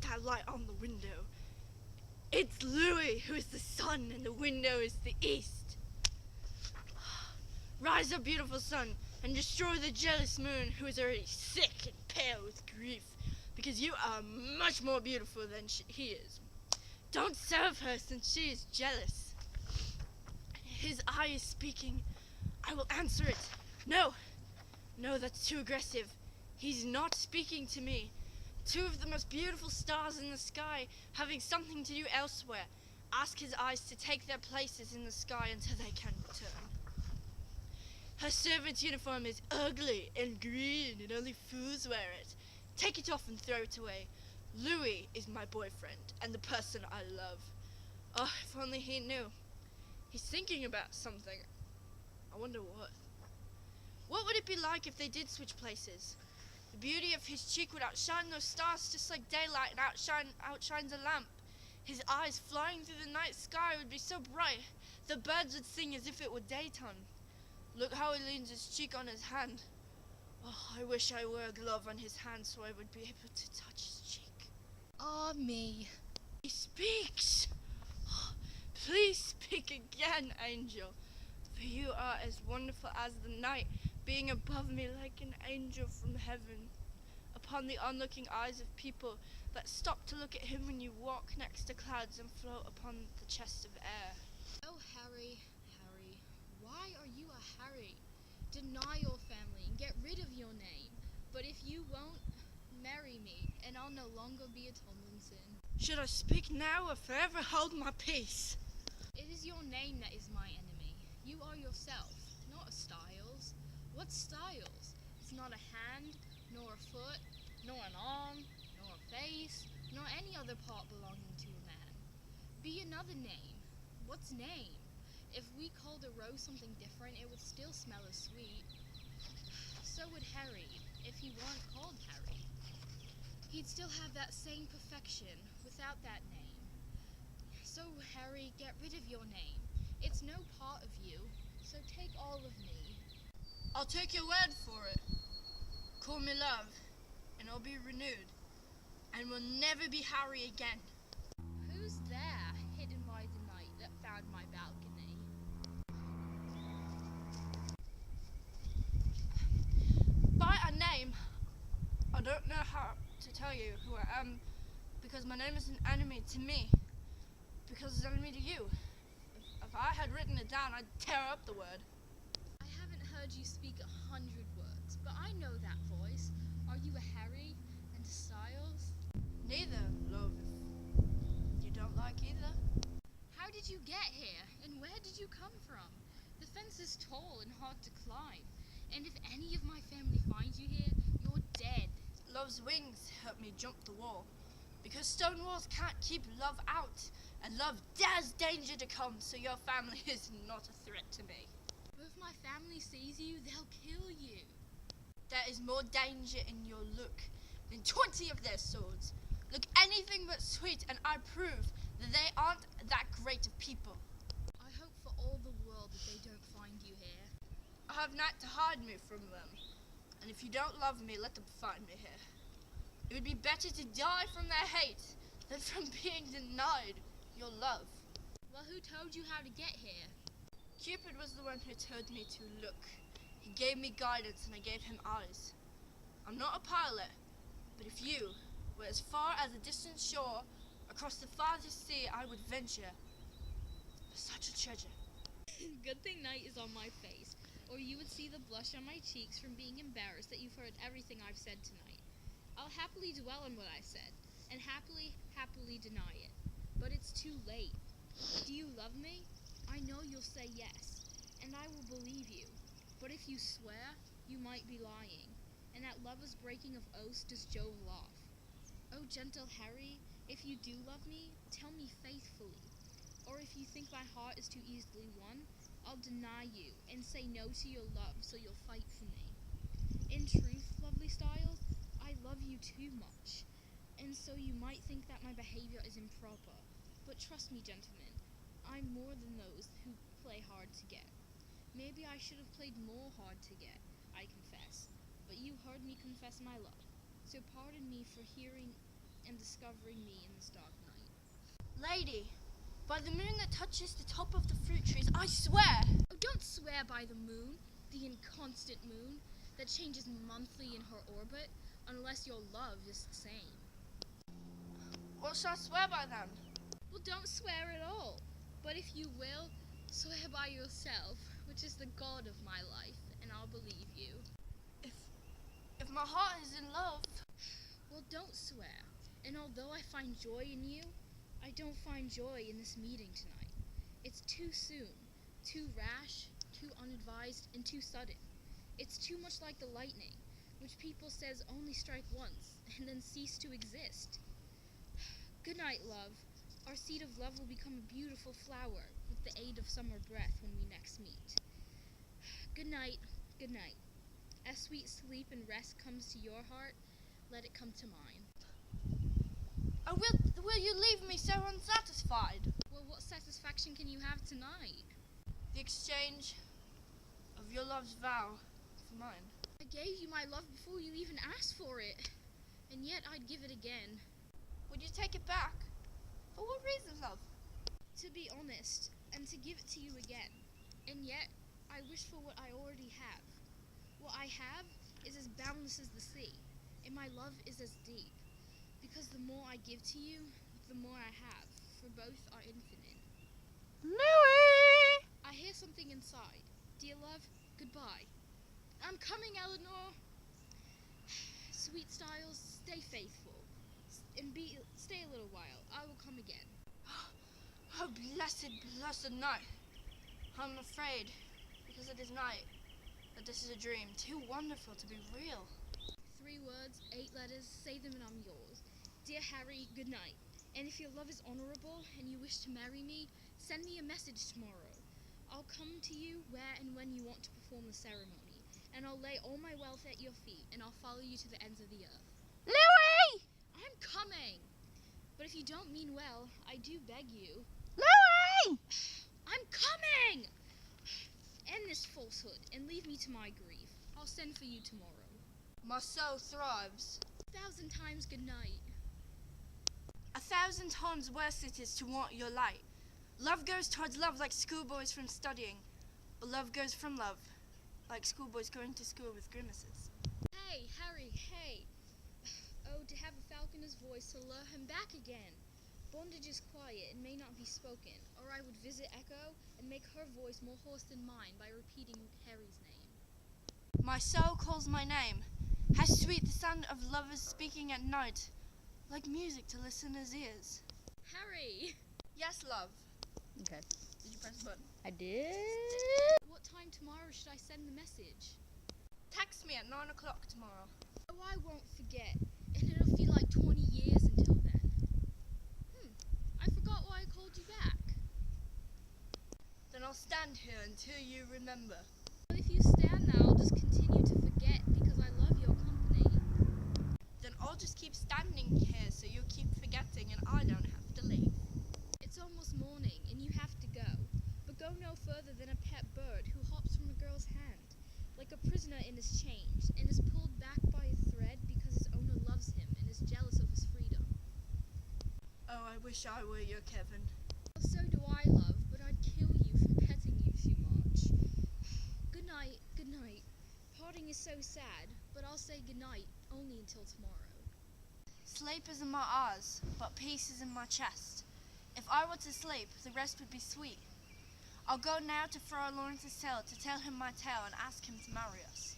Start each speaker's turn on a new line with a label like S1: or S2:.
S1: that light on the window. It's Louis who is the sun and the window is the east. Rise up, beautiful sun, and destroy the jealous moon who is already sick and pale with grief, because you are much more beautiful than he is. Don't serve her since she is jealous. His eye is speaking. I will answer it. No, that's too aggressive. He's not speaking to me. Two of the most beautiful stars in the sky having something to do elsewhere. Ask his eyes to take their places in the sky until they can return. Her servant's uniform is ugly and green and only fools wear it. Take it off and throw it away. Louis is my boyfriend and the person I love. Oh, if only he knew. He's thinking about something. I wonder what. What would it be like if they did switch places? The beauty of his cheek would outshine those stars just like daylight and outshines a lamp. His eyes flying through the night sky would be so bright, the birds would sing as if it were daytime. Look how he leans his cheek on his hand. Oh, I wish I wore a glove on his hand so I would be able to touch his cheek.
S2: Ah, me.
S1: He speaks! Oh, please speak again, angel, for you are as wonderful as the night, being above me like an angel from heaven, upon the onlooking eyes of people that stop to look at him when you walk next to clouds and float upon the chest of air.
S2: Oh, Harry, why are you a Harry? Deny your family and get rid of your name. But if you won't, marry me, and I'll no longer be a Tomlinson.
S1: Should I speak now or forever hold my peace?
S2: It is your name that is my enemy. You are yourself, not a Styles. What Styles? It's not a hand, nor a foot, nor an arm, nor a face, nor any other part belonging to a man. Be another name. What's name? If we called a rose something different, it would still smell as sweet. So would Harry, if he weren't called Harry. He'd still have that same perfection without that name. So, Harry, get rid of your name. It's no part of you, so take all of me.
S1: I'll take your word for it. Call me love, and I'll be renewed, and will never be Harry again.
S2: Who's there, hidden by the night that found my balcony?
S1: By a name, I don't know how to tell you who I am, because my name is an enemy to me, because it's an enemy to you. If I had written it down, I'd tear up the word.
S2: I haven't heard you speak 100 words, but I know that voice. Are you a Harry and a Styles?
S1: Neither, love, if you don't like either.
S2: How did you get here, and where did you come from? The fence is tall and hard to climb, and if any of my family finds you here, you're dead.
S1: Love's wings help me jump the wall, because stone walls can't keep love out, and love dares danger to come, so your family is not a threat to me.
S2: But if my family sees you, they'll kill you.
S1: There is more danger in your look than 20 of their swords. Look anything but sweet, and I prove that they aren't that great of people.
S2: I hope for all the world that they don't find you here.
S1: I have not to hide me from them, and if you don't love me, let them find me here. It would be better to die from their hate than from being denied your love.
S2: Well, who told you how to get here?
S1: Cupid was the one who told me to look. He gave me guidance and I gave him eyes. I'm not a pilot, but if you were as far as a distant shore, across the farthest sea, I would venture for such a treasure.
S2: Good thing night is on my face, or you would see the blush on my cheeks from being embarrassed that you've heard everything I've said tonight. I'll happily dwell on what I said, and happily deny it. But it's too late. Do you love me? I know you'll say yes, and I will believe you. But if you swear, you might be lying, and that lover's breaking of oaths does Jove laugh. Oh, gentle Harry, if you do love me, tell me faithfully. Or if you think my heart is too easily won, I'll deny you and say no to your love so you'll fight for me. In truth, lovely Styles, I love you too much, and so you might think that my behavior is improper. But trust me, gentlemen, I'm more than those who play hard to get. Maybe I should have played more hard to get, I confess, but you heard me confess my love, so pardon me for hearing and discovering me in this dark night.
S1: Lady, by the moon that touches the top of the fruit trees, I swear!
S2: Oh, don't swear by the moon, the inconstant moon, that changes monthly in her orbit, unless your love is the same.
S1: What shall I swear by then?
S2: Well, don't swear at all. But if you will, swear by yourself, which is the god of my life, and I'll believe you.
S1: If my heart is in love...
S2: Well, don't swear. And although I find joy in you, I don't find joy in this meeting tonight. It's too soon, too rash, too unadvised, and too sudden. It's too much like the lightning, which people says only strike once, and then cease to exist. Good night, love. Our seed of love will become a beautiful flower with the aid of summer breath when we next meet. Good night, good night. As sweet sleep and rest comes to your heart, let it come to mine.
S1: Oh, will you leave me so unsatisfied?
S2: Well, what satisfaction can you have tonight?
S1: The exchange of your love's vow for mine.
S2: I gave you my love before you even asked for it, and yet I'd give it again.
S1: Would you take it back? For what reason, love?
S2: To be honest, and to give it to you again. And yet, I wish for what I already have. What I have is as boundless as the sea, and my love is as deep. Because the more I give to you, the more I have, for both are infinite.
S1: Louis!
S2: I hear something inside. Dear love, goodbye. I'm coming, Eleanor. Sweet Styles, stay faithful. And stay a little while. I will come again.
S1: Oh, blessed, blessed night. I'm afraid, because it is night, that this is a dream, too wonderful to be real.
S2: 3 words, 8 letters, say them and I'm yours. Dear Harry, good night. And if your love is honorable and you wish to marry me, send me a message tomorrow. I'll come to you where and when you want to perform the ceremony, and I'll lay all my wealth at your feet, and I'll follow you to the ends of the earth.
S1: Louis!
S2: I'm coming! But if you don't mean well, I do beg you.
S1: Louis!
S2: I'm coming! End this falsehood and leave me to my grief. I'll send for you tomorrow.
S1: My soul thrives.
S2: 1,000 times good night.
S1: 1,000 times worse it is to want your light. Love goes towards love like schoolboys from studying, but love goes from love like schoolboys going to school with grimaces.
S2: Hey, Harry, hey. Oh, to have a falconer's voice to lure him back again. Bondage is quiet and may not be spoken, or I would visit Echo and make her voice more hoarse than mine by repeating Harry's name.
S1: My soul calls my name. How sweet the sound of lovers speaking at night, like music to listeners' ears.
S2: Harry!
S1: Yes, love.
S3: Okay.
S1: Did you press the button?
S3: I did.
S2: What time tomorrow should I send the message?
S1: Text me at 9 o'clock tomorrow.
S2: Oh, I won't forget. And it'll feel like 20 years until then. I forgot why I called you back.
S1: Then I'll stand here until you remember.
S2: But if you stand there, I'll just continue to forget because I love your company.
S1: Then I'll just keep standing here so you'll keep forgetting and I don't have to leave.
S2: It's almost morning and you have to go. But go no further than a pet bird who hops from a girl's hand, like a prisoner in his chains, and is pulled back by a thread because his owner loves him and is jealous of his freedom.
S1: Oh, I wish I were your Kevin.
S2: Well, so do I, love, but I'd kill you for petting you too much. Good night, good night. Parting is so sad, but I'll say good night only until tomorrow.
S1: Sleep is in my eyes, but peace is in my chest. If I were to sleep, the rest would be sweet. I'll go now to Friar Lawrence's cell to tell him my tale and ask him to marry us.